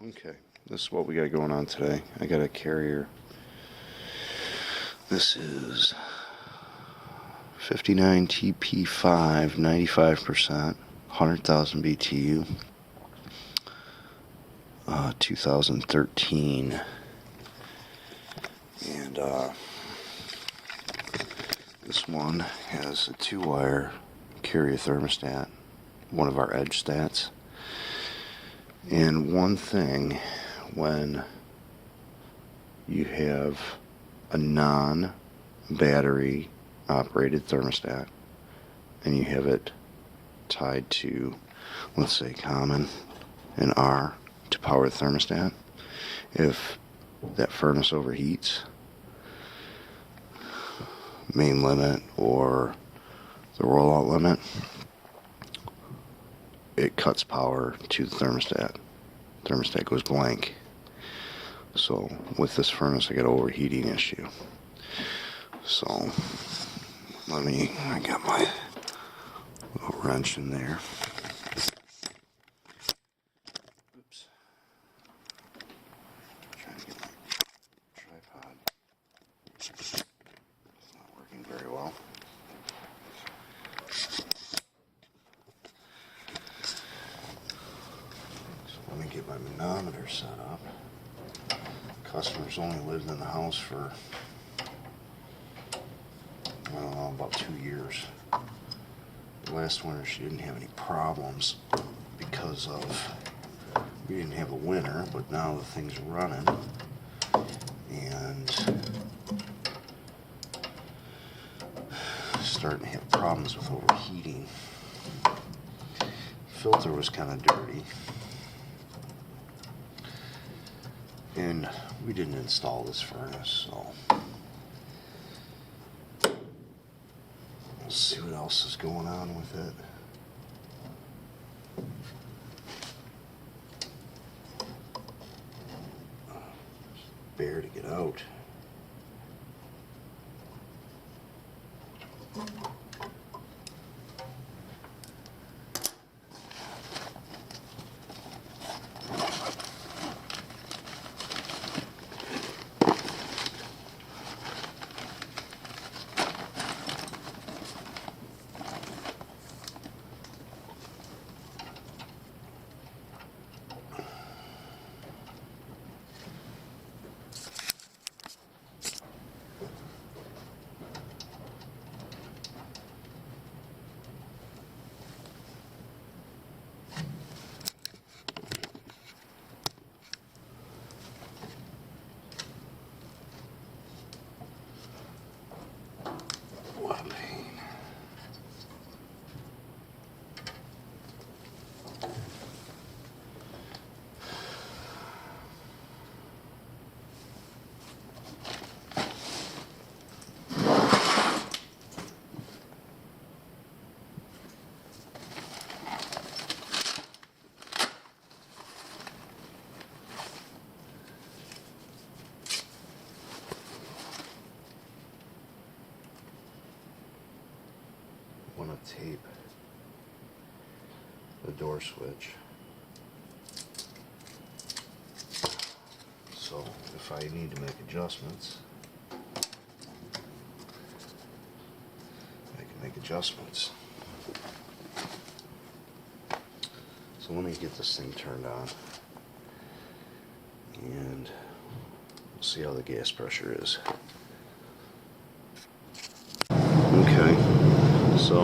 Okay, this is what we got going on today. I got a carrier. This is 59TP5, 95%, 100,000 BTU, 2013. And this one has a 2-wire carrier thermostat, one of our edge stats. And one thing, when you have a non-battery operated thermostat and you have it tied to, let's say, common and R to power the thermostat, if that furnace overheats, main limit or the rollout limit, it cuts power to the thermostat. Thermostat goes blank. So with this furnace I got an overheating issue. So I got my little wrench in there. Oops. Trying to get my tripod. It's not working very well. Let me get my manometer set up. Customer's only lived in the house for, I don't know, about 2 years. Last winter she didn't have any problems because of, we didn't have a winter, but now the thing's running and starting to have problems with overheating. Filter was kind of dirty. And we didn't install this furnace, so we'll see what else is going on with it. Bear to get out. Want to tape the door switch, so if I need to make adjustments, I can make adjustments. So let me get this thing turned on and we'll see how the gas pressure is. Okay. So,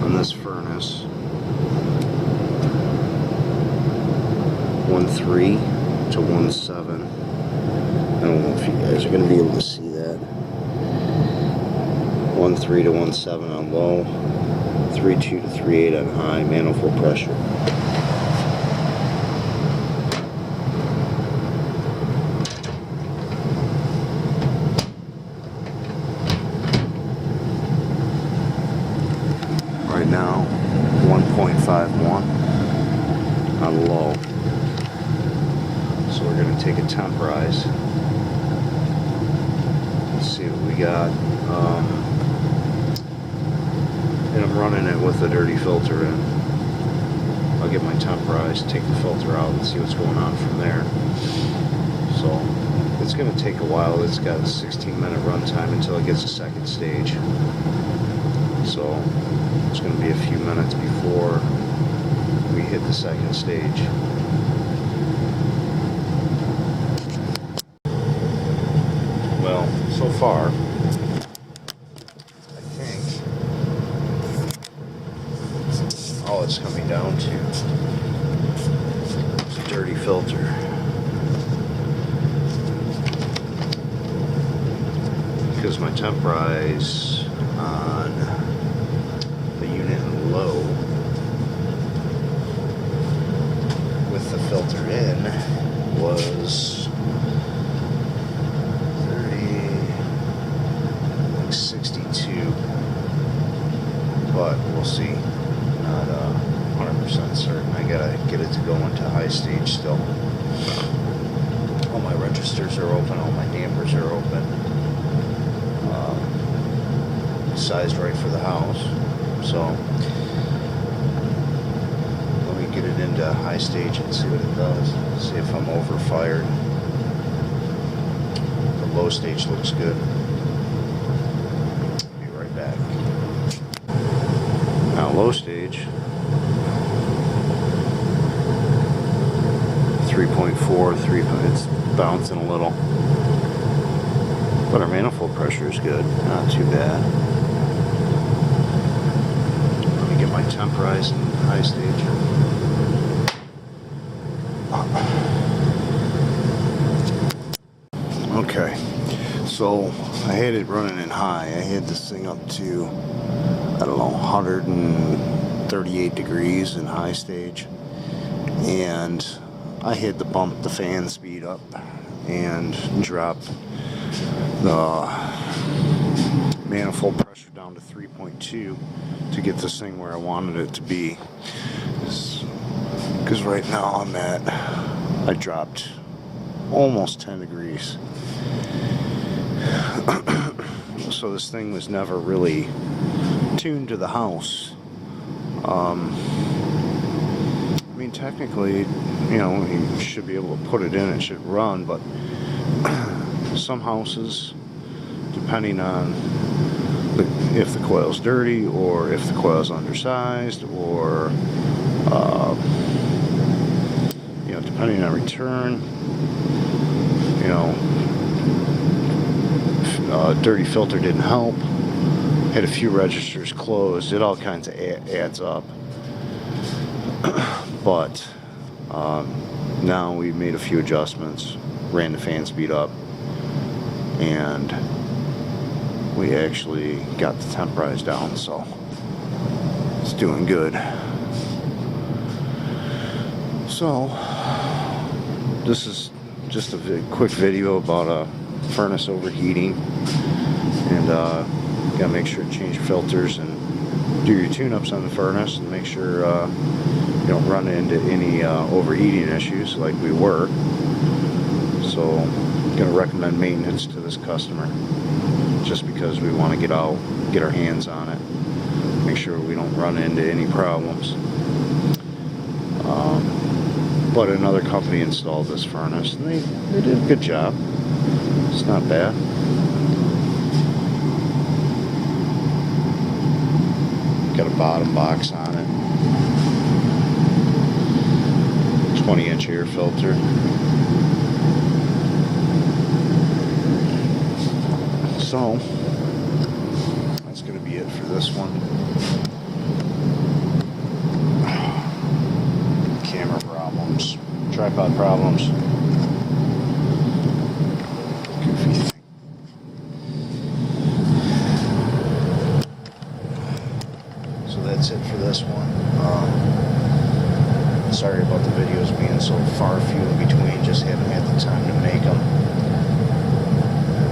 on this furnace, 1.3 to 1.7, I don't know if you guys are going to be able to see that, 1.3 to 1.7 on low, 3.2 to 3.8 on high, manifold pressure. Right now, 1.51 on low. So we're going to take a temp rise. Let's see what we got. And I'm running it with a dirty filter in. I'll get my temp rise, take the filter out, and see what's going on from there. So it's going to take a while. It's got a 16-minute run time until it gets a second stage. So it's going to be a few minutes before we hit the second stage. Well, so far, I think all it's coming down to is a dirty filter. Because my temp rise on the unit in low with the filter in was 62, but we'll see. Not 100% certain. I gotta get it to go into high stage still. All my registers are open, all my dampers are open. Sized right for the house, so let me get it into high stage and see what it does. See if I'm over fired. The low stage looks good. Be right back. Now low stage 3.4, 3. It's bouncing a little, but our manifold pressure is good. Not too bad. Get my temp rise in high stage. Okay, so I had it running in high. I had this thing up to, I don't know, 138 degrees in high stage, and I had to bump the fan speed up and drop the manifold pressure down to 3.2 to get this thing where I wanted it to be. Because right now I dropped almost 10 degrees. So this thing was never really tuned to the house. I mean, technically, you know, you should be able to put it in, it should run, but some houses, depending on if the coil's dirty or if the coil's undersized, or you know, depending on return, you know, dirty filter didn't help, had a few registers closed, it all kinds of adds up. But now we made a few adjustments, ran the fan speed up, and we actually got the temp rise down, so it's doing good. So this is just a quick video about a furnace overheating, and you gotta make sure to change your filters and do your tune-ups on the furnace, and make sure you don't run into any overheating issues like we were. So I'm gonna recommend maintenance to this customer, just because we want to get out, get our hands on it, make sure we don't run into any problems. But another company installed this furnace, and they did a good job. It's not bad. Got a bottom box on it, 20-inch air filter. So that's going to be it for this one. Camera problems, tripod problems, goofy thing. So that's it for this one. Sorry about the videos being so far few in between, just haven't had the time to make them.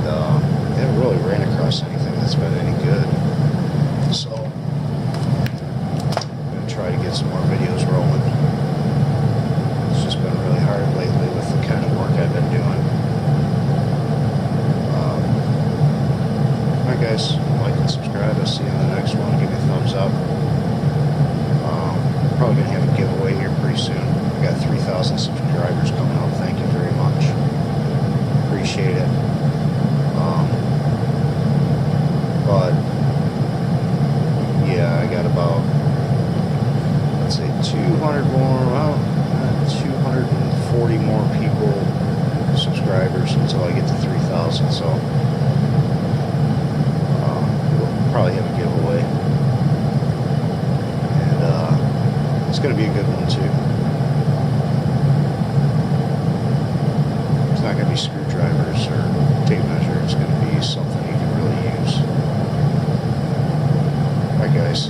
And haven't really ran across anything that's been any good. So I'm going to try to get some more videos rolling. It's just been really hard lately with the kind of work I've been doing. Alright guys, like and subscribe. I'll see you in the next one. Give me a thumbs up. Probably going to have a giveaway here subscribers coming up. Thank you very much. Appreciate it. But yeah, I got about, let's say 200 more, well, 240 more people, subscribers, until I get to 3,000. So we'll probably have a giveaway, and it's going to be a good one too. It's not going to be screwdrivers or tape measure. It's going to be something you can really use. Bye, guys.